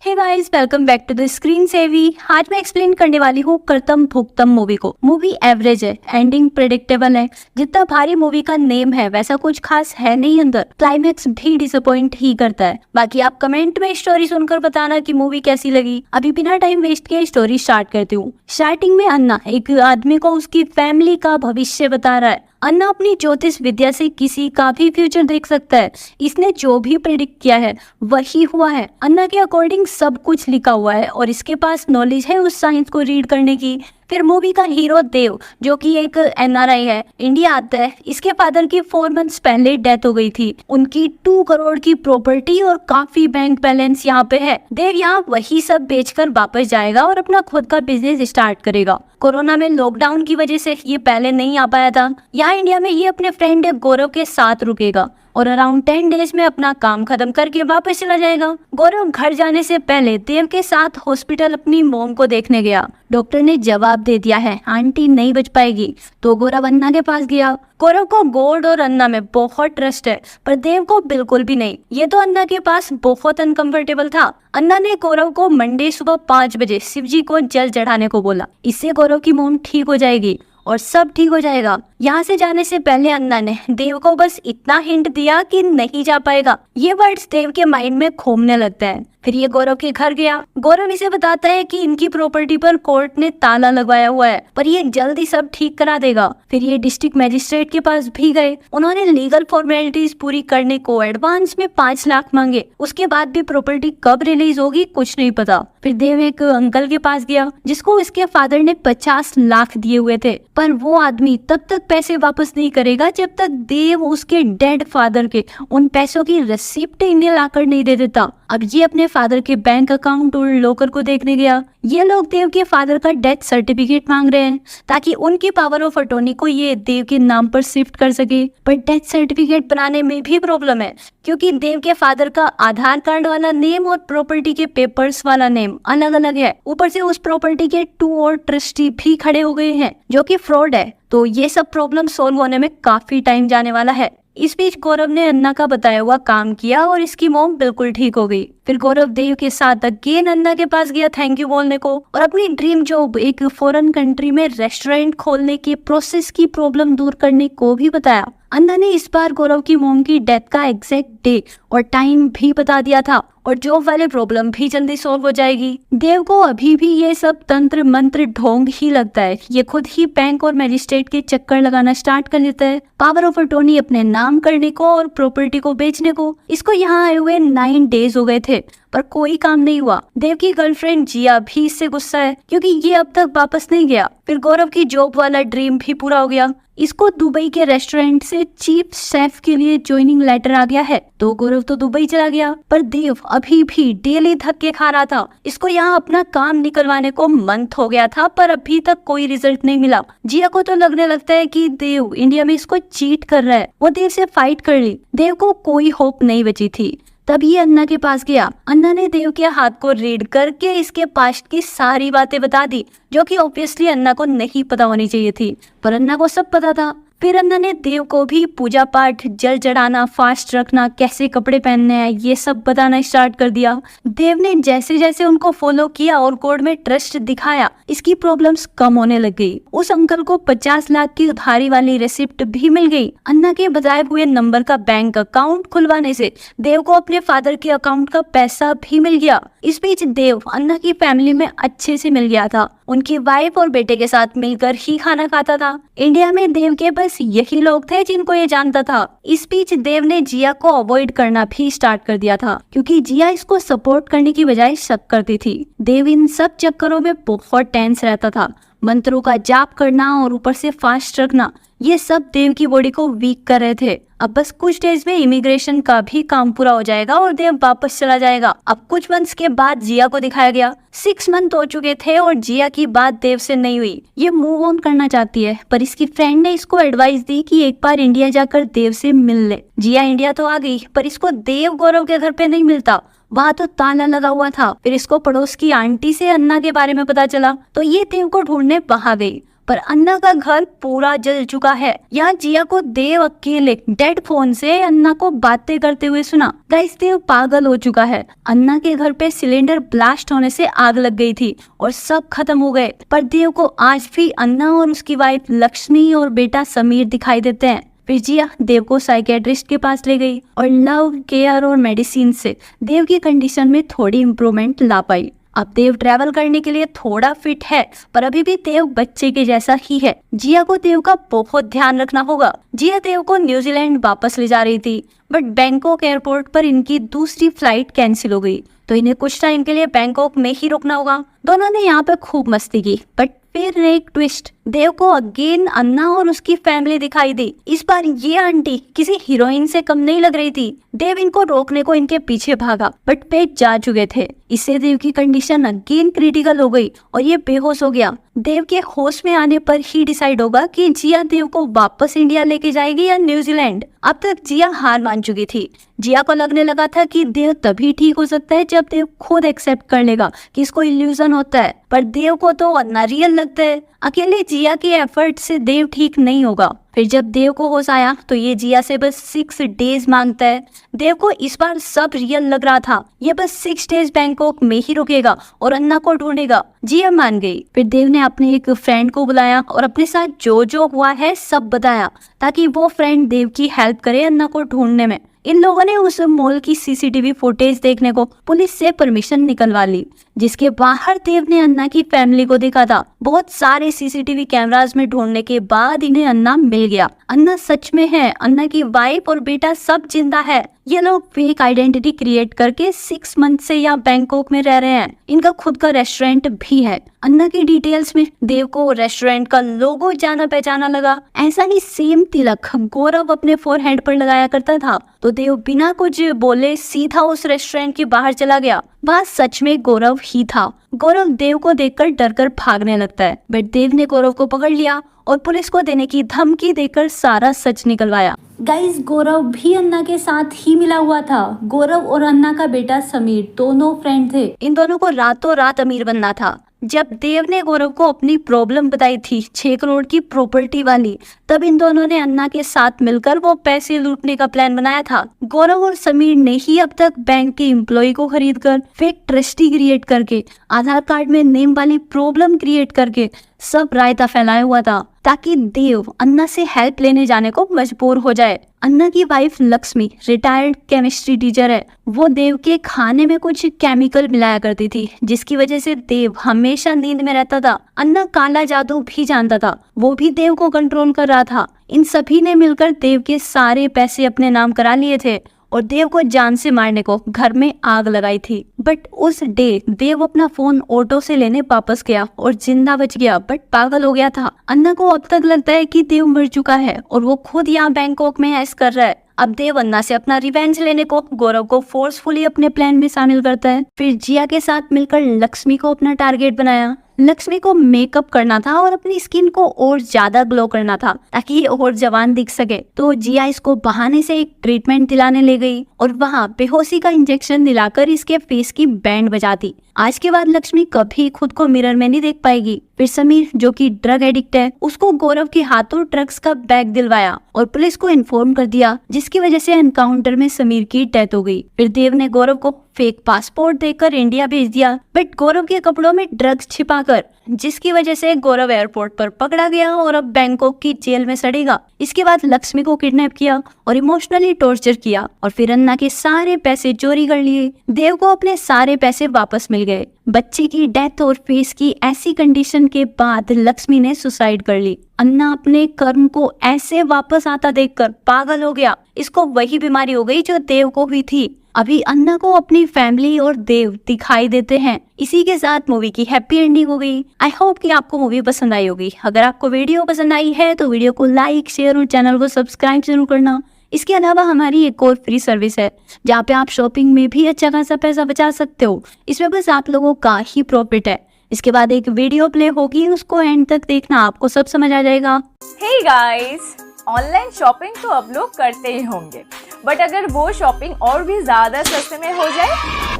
Hey guys, welcome back to the screen savvy. आज मैं explain करने वाली हूँ करतम भुक्तम मूवी को। मूवी एवरेज है, एंडिंग प्रेडिक्टेबल है। जितना भारी मूवी का नेम है वैसा कुछ खास है नहीं अंदर। क्लाइमेक्स भी डिसअपॉइंट ही करता है। बाकी आप कमेंट में स्टोरी सुनकर बताना कि मूवी कैसी लगी। अभी बिना टाइम वेस्ट किए स्टोरी स्टार्ट करती हूँ। स्टार्टिंग में अन्ना एक आदमी को उसकी फैमिली का भविष्य बता रहा है। अन्ना अपनी ज्योतिष विद्या से किसी का भी फ्यूचर देख सकता है। इसने जो भी प्रेडिक्ट किया है वही हुआ है। अन्ना के अकॉर्डिंग सब कुछ लिखा हुआ है और इसके पास नॉलेज है उस साइंस को रीड करने की। फिर मूवी का हीरो देव, जो कि एक एनआरआई है, इंडिया आता है। इसके फादर की 4 मंथ्स पहले डेथ हो गई थी। उनकी 2 करोड़ की प्रॉपर्टी और काफी बैंक बैलेंस यहाँ पे है। देव यहाँ वही सब बेचकर वापस जाएगा और अपना खुद का बिजनेस स्टार्ट करेगा। कोरोना में लॉकडाउन की वजह से ये पहले नहीं आ पाया था। यहाँ इंडिया में ये अपने फ्रेंड गौरव के साथ रुकेगा और अराउंड 10 डेज में अपना काम खत्म करके वापस चला जाएगा। गौरव घर जाने से पहले देव के साथ हॉस्पिटल अपनी मॉम को देखने गया। डॉक्टर ने जवाब दे दिया है आंटी नहीं बच पाएगी, तो गौरव अन्ना के पास गया। गौरव को गॉड और अन्ना में बहुत ट्रस्ट है, पर देव को बिल्कुल भी नहीं। ये तो अन्ना के पास बहुत अनकंफर्टेबल था। अन्ना ने गौरव को मंडे सुबह 5 बजे शिव जी को जल चढ़ाने को बोला। इससे गौरव की मॉम ठीक हो जाएगी और सब ठीक हो जाएगा। यहाँ से जाने से पहले अन्ना ने देव को बस इतना हिंट दिया कि नहीं जा पाएगा। ये वर्ड्स देव के माइंड में घूमने लगता है। फिर ये गौरव के घर गया। गौरव इसे बताता है कि इनकी प्रॉपर्टी पर कोर्ट ने ताला लगवाया हुआ है, पर ये जल्दी सब ठीक करा देगा। फिर ये डिस्ट्रिक्ट मजिस्ट्रेट के पास भी गए। उन्होंने लीगल फॉर्मेलिटीज पूरी करने को एडवांस में 5 लाख मांगे। उसके बाद भी प्रॉपर्टी कब रिलीज होगी कुछ नहीं पता। फिर देव एक अंकल के पास गया जिसको उसके फादर ने 50 लाख दिए हुए थे, पर वो आदमी तब तक पैसे वापस नहीं करेगा जब तक देव उसके डेड फादर के उन पैसों की रिसिप्ट इंडिया लाकर नहीं दे देता। अब ये अपने फादर के बैंक अकाउंट और लॉकर को देखने गया। ये लोग देव के फादर का डेथ सर्टिफिकेट मांग रहे हैं ताकि उनकी पावर ऑफ अटॉर्नी को ये देव के नाम पर शिफ्ट कर सके। पर डेथ सर्टिफिकेट बनाने में भी प्रॉब्लम है, क्योंकि देव के फादर का आधार कार्ड वाला नेम और प्रॉपर्टी के पेपर्स वाला नेम अलग अलग है। ऊपर से उस प्रॉपर्टी के 2 और ट्रस्टी भी खड़े हो गए हैं, जो कि फ्रॉड है। तो ये सब प्रॉब्लम सोल्व होने में काफी टाइम जाने वाला है। इस बीच गौरव ने अन्ना का बताया हुआ काम किया और इसकी मॉम बिल्कुल ठीक हो गई। फिर गौरव देव के साथ अगेन अन्ना के पास गया थैंक यू बोलने को और अपनी ड्रीम जॉब एक फॉरेन कंट्री में रेस्टोरेंट खोलने की प्रोसेस की प्रॉब्लम दूर करने को भी बताया। अन्ना ने इस बार गौरव की मॉम की डेथ का एग्जैक्ट डे और टाइम भी बता दिया था और जॉब वाले प्रॉब्लम भी जल्दी सॉल्व हो जाएगी। देव को अभी भी ये सब तंत्र मंत्र ढोंग ही लगता है। ये खुद ही बैंक और मजिस्ट्रेट के चक्कर लगाना स्टार्ट कर देता है, पावर ऑफ अटॉर्नी अपने नाम करने को और प्रॉपर्टी को बेचने को। इसको यहाँ आए हुए 9 डेज हो गए थे, पर कोई काम नहीं हुआ। देव की गर्लफ्रेंड जिया भी इससे गुस्सा है क्योंकि ये अब तक वापस नहीं गया। फिर गौरव की जॉब वाला ड्रीम भी पूरा हो गया। इसको दुबई के रेस्टोरेंट से चीफ शेफ के लिए ज्वाइनिंग लेटर आ गया है, तो गौरव तो दुबई चला गया। पर देव अभी भी डेली धक्के खा रहा था। इसको यहाँ अपना काम निकलवाने को मंथ हो गया था, पर अभी तक कोई रिजल्ट नहीं मिला। जिया को तो लगने लगता है कि देव इंडिया में इसको चीट कर रहा है। वो देव से फाइट कर ली। देव को कोई होप नहीं बची थी। तभी अन्ना के पास गया। अन्ना ने देव के हाथ को रीड करके इसके पास्ट की सारी बातें बता दी, जो कि ऑब्वियसली अन्ना को नहीं पता होनी चाहिए थी, पर अन्ना को सब पता था। फिर अन्ना ने देव को भी पूजा पाठ, जल चढ़ाना, फास्ट रखना, कैसे कपड़े पहनने हैं, ये सब बताना स्टार्ट कर दिया। देव ने जैसे जैसे उनको फॉलो किया और गॉड में ट्रस्ट दिखाया, इसकी प्रॉब्लम्स कम होने लग गई। उस अंकल को 50 लाख की उधारी वाली रिसिप्ट भी मिल गई। अन्ना के बताए हुए नंबर का बैंक अकाउंट खुलवाने से देव को अपने फादर के अकाउंट का पैसा भी मिल गया। इस बीच देव अन्ना की फैमिली में अच्छे से मिल गया था। उनकी वाइफ और बेटे के साथ मिलकर ही खाना खाता था। इंडिया में देव के बस यही लोग थे जिनको ये जानता था। इस बीच देव ने जिया को अवॉइड करना भी स्टार्ट कर दिया था, क्योंकि जिया इसको सपोर्ट करने की बजाय शक करती थी। देव इन सब चक्करों में बहुत टेंस रहता था। मंत्रों का जाप करना और ऊपर से फास्ट रखना, ये सब देव की बॉडी को वीक कर रहे थे। अब बस कुछ डेज में इमिग्रेशन का भी काम पूरा हो जाएगा और देव वापस चला जाएगा। अब कुछ मंथ्स के बाद जिया को दिखाया गया। 6 मंथ हो चुके थे और जिया की बात देव से नहीं हुई। ये मूव ऑन करना चाहती है, पर इसकी फ्रेंड ने इसको एडवाइस दी कि एक बार इंडिया जाकर देव से मिल ले। जिया इंडिया तो आ गई, पर इसको देव गौरव के घर पे नहीं मिलता। वहाँ तो ताला लगा हुआ था। फिर इसको पड़ोस की आंटी से अन्ना के बारे में पता चला, तो ये देव को ढूंढने वहां गई। पर अन्ना का घर पूरा जल चुका है। यहाँ जिया को देव अकेले डेड फोन से अन्ना को बातें करते हुए सुना। गाइस, देव पागल हो चुका है। अन्ना के घर पे सिलेंडर ब्लास्ट होने से आग लग गई थी और सब खत्म हो गए, पर देव को आज भी अन्ना और उसकी वाइफ लक्ष्मी और बेटा समीर दिखाई देते हैं। फिर जिया देव को साइकेट्रिस्ट के पास ले गई और लव, केयर और मेडिसिन से देव की कंडीशन में थोड़ी इम्प्रूवमेंट ला पाई। अब देव ट्रैवल करने के लिए थोड़ा फिट है, पर अभी भी देव बच्चे के जैसा ही है। जिया को देव का बहुत ध्यान रखना होगा। जिया देव को न्यूजीलैंड वापस ले जा रही थी, बट बैंकॉक एयरपोर्ट पर इनकी दूसरी फ्लाइट कैंसिल हो गई, तो इन्हें कुछ टाइम के लिए बैंकॉक में ही रुकना होगा। दोनों ने यहाँ पे खूब मस्ती की, बट फिर एक ट्विस्ट, देव को अगेन अन्ना और उसकी फैमिली दिखाई दी। इस बार ये आंटी किसी हीरोइन से कम नहीं लग रही थी। देव इनको रोकने को इनके पीछे भागा, बट पेट जा चुके थे। इससे देव की कंडीशन अगेन क्रिटिकल हो गई और ये बेहोश हो गया। देव के होश में आने पर ही डिसाइड होगा कि जिया देव को वापस इंडिया लेके जाएगी या न्यूजीलैंड। अब तक जिया हार मान चुकी थी। जिया को लगने लगा था कि देव तभी ठीक हो सकता है जब देव खुद एक्सेप्ट कर लेगा कि इसको इल्यूजन होता है, पर देव को तो अन्ना रियल लगता है। अकेले जिया के एफर्ट से देव ठीक नहीं होगा। फिर जब देव को होश आया तो ये जिया से बस 6 डेज मांगता है। देव को इस बार सब रियल लग रहा था। ये बस 6 डेज बैंकॉक में ही रुकेगा और अन्ना को ढूंढेगा। जिया मान गई। फिर देव ने अपने एक फ्रेंड को बुलाया और अपने साथ जो जो हुआ है सब बताया, ताकि वो फ्रेंड देव की हेल्प करे अन्ना को ढूंढने में। इन लोगों ने उस मॉल की सीसीटीवी फुटेज देखने को पुलिस से परमिशन निकलवा ली, जिसके बाहर देव ने अन्ना की फैमिली को देखा था। बहुत सारे सीसीटीवी कैमरास में ढूंढने के बाद इन्हें अन्ना मिल गया। अन्ना सच में है। अन्ना की वाइफ और बेटा सब जिंदा है। ये लोग फेक आइडेंटिटी क्रिएट करके 6 मंथ से यहाँ बैंकॉक में रह रहे हैं। इनका खुद का रेस्टोरेंट भी है। अन्ना की डिटेल्स में देव को रेस्टोरेंट का लोगो जाना पहचाना लगा। ऐसा ही सेम तिलक गौरव अपने फोरहेड पर लगाया करता था, तो देव बिना कुछ बोले सीधा उस रेस्टोरेंट के बाहर चला गया। वहाँ सच में गौरव ही था। गौरव देव को देखकर डरकर भागने लगता है, बट देव ने गौरव को पकड़ लिया और पुलिस को देने की धमकी देकर सारा सच निकलवाया। गाइस, गौरव भी अन्ना के साथ ही मिला हुआ था। गौरव और अन्ना का बेटा समीर दोनों फ्रेंड थे। इन दोनों को रातों रात अमीर बनना था। जब देव ने गौरव को अपनी प्रॉब्लम बताई थी 6 करोड़ की प्रॉपर्टी वाली, तब इन दोनों ने अन्ना के साथ मिलकर वो पैसे लूटने का प्लान बनाया था। गौरव और समीर ने ही अब तक बैंक के एम्प्लॉय को खरीदकर, फेक ट्रस्टी क्रिएट करके, आधार कार्ड में नेम वाली प्रॉब्लम क्रिएट करके सब रायता फैलाया हुआ था, ताकि देव अन्ना से हेल्प लेने जाने को मजबूर हो जाए। अन्ना की wife Lakshmi retired chemistry teacher है। वो देव के खाने में कुछ केमिकल मिलाया करती थी, जिसकी वजह से देव हमेशा नींद में रहता था। अन्ना काला जादू भी जानता था, वो भी देव को कंट्रोल कर रहा था। इन सभी ने मिलकर देव के सारे पैसे अपने नाम करा लिए थे और देव को जान से मारने को घर में आग लगाई थी। बट उस डे देव अपना फोन ऑटो से लेने वापस गया और जिंदा बच गया, बट पागल हो गया था। अन्ना को अब तक लगता है कि देव मर चुका है और वो खुद यहाँ बैंकॉक में ऐश कर रहा है। अब देव अन्ना से अपना रिवेंज लेने को गौरव को फोर्सफुली अपने प्लान में शामिल करता है। फिर जिया के साथ मिलकर लक्ष्मी को अपना टारगेट बनाया। लक्ष्मी को मेकअप करना था और अपनी स्किन को और ज्यादा ग्लो करना था, ताकि ये और जवान दिख सके। तो जिया इसको बहाने से एक ट्रीटमेंट दिलाने ले गई और वहाँ बेहोशी का इंजेक्शन दिलाकर इसके फेस की बैंड बजा दी। आज के बाद लक्ष्मी कभी खुद को मिरर में नहीं देख पाएगी। फिर समीर, जो कि ड्रग एडिक्ट है, उसको गौरव के हाथों ड्रग्स का बैग दिलवाया और पुलिस को इन्फॉर्म कर दिया, जिसकी वजह से एनकाउंटर में समीर की डेथ हो गई। फिर देव ने गौरव को फेक पासपोर्ट देकर इंडिया भेज दिया, बट गौरव के कपड़ों में ड्रग्स छिपाकर, जिसकी वजह से गौरव एयरपोर्ट पर पकड़ा गया और अब बैंकॉक की जेल में सड़ेगा। इसके बाद लक्ष्मी को किडनैप किया और इमोशनली टॉर्चर किया और फिर अन्ना के सारे पैसे चोरी कर लिए। देव को अपने सारे पैसे वापस मिल गए। बच्चे की डेथ और फेस की ऐसी कंडीशन के बाद लक्ष्मी ने सुसाइड कर ली। अन्ना अपने कर्म को ऐसे वापस आता देखकर पागल हो गया। इसको वही बीमारी हो गई जो देव को हुई थी। अभी अन्ना को अपनी फैमिली और देव दिखाई देते हैं। इसी के साथ मूवी की हैप्पी एंडिंग हो गई। आई होप कि आपको मूवी पसंद आई होगी। अगर आपको वीडियो पसंद आई है तो वीडियो को लाइक, शेयर और चैनल को सब्सक्राइब जरूर करना। इसके अलावा हमारी एक और फ्री सर्विस है, जहाँ पे आप शॉपिंग में भी अच्छा खासा पैसा बचा सकते हो। इसमें बस आप लोगों का ही प्रॉफिट है। इसके बाद एक वीडियो प्ले होगी, उसको एंड तक देखना, आपको सब समझ आ जाएगा। हे गाइस, ऑनलाइन शॉपिंग तो अब लोग करते ही होंगे, बट अगर वो शॉपिंग और भी ज्यादा सस्ते में हो जाए,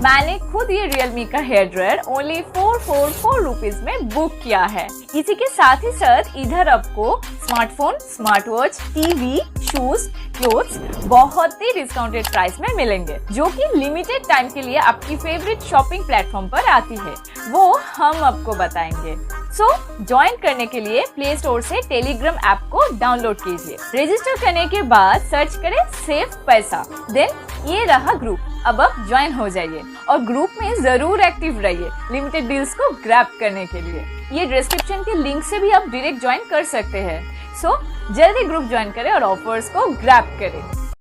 मैंने खुद ये Realme का हेयर ड्रायर ओनली 444 रुपीज में बुक किया है। इसी के साथ ही साथ इधर आपको smartphone, smart watch, TV, shoes, clothes बहुत ही डिस्काउंटेड प्राइस में मिलेंगे, जो कि लिमिटेड टाइम के लिए आपकी फेवरेट शॉपिंग प्लेटफॉर्म पर आती है, वो हम आपको बताएंगे। सो ज्वाइन करने के लिए प्ले स्टोर से टेलीग्राम ऐप को डाउनलोड कीजिए। रजिस्टर करने के बाद सर्च करें सेव पैसा, देन ये रहा ग्रुप। अब आप ज्वाइन हो जाइए और ग्रुप में जरूर एक्टिव रहिए लिमिटेड डील्स को ग्रैब करने के लिए। ये डिस्क्रिप्शन के लिंक से भी आप डायरेक्ट ज्वाइन कर सकते हैं। सो जल्दी ग्रुप ज्वाइन करें और ऑफर्स को ग्रैब करें।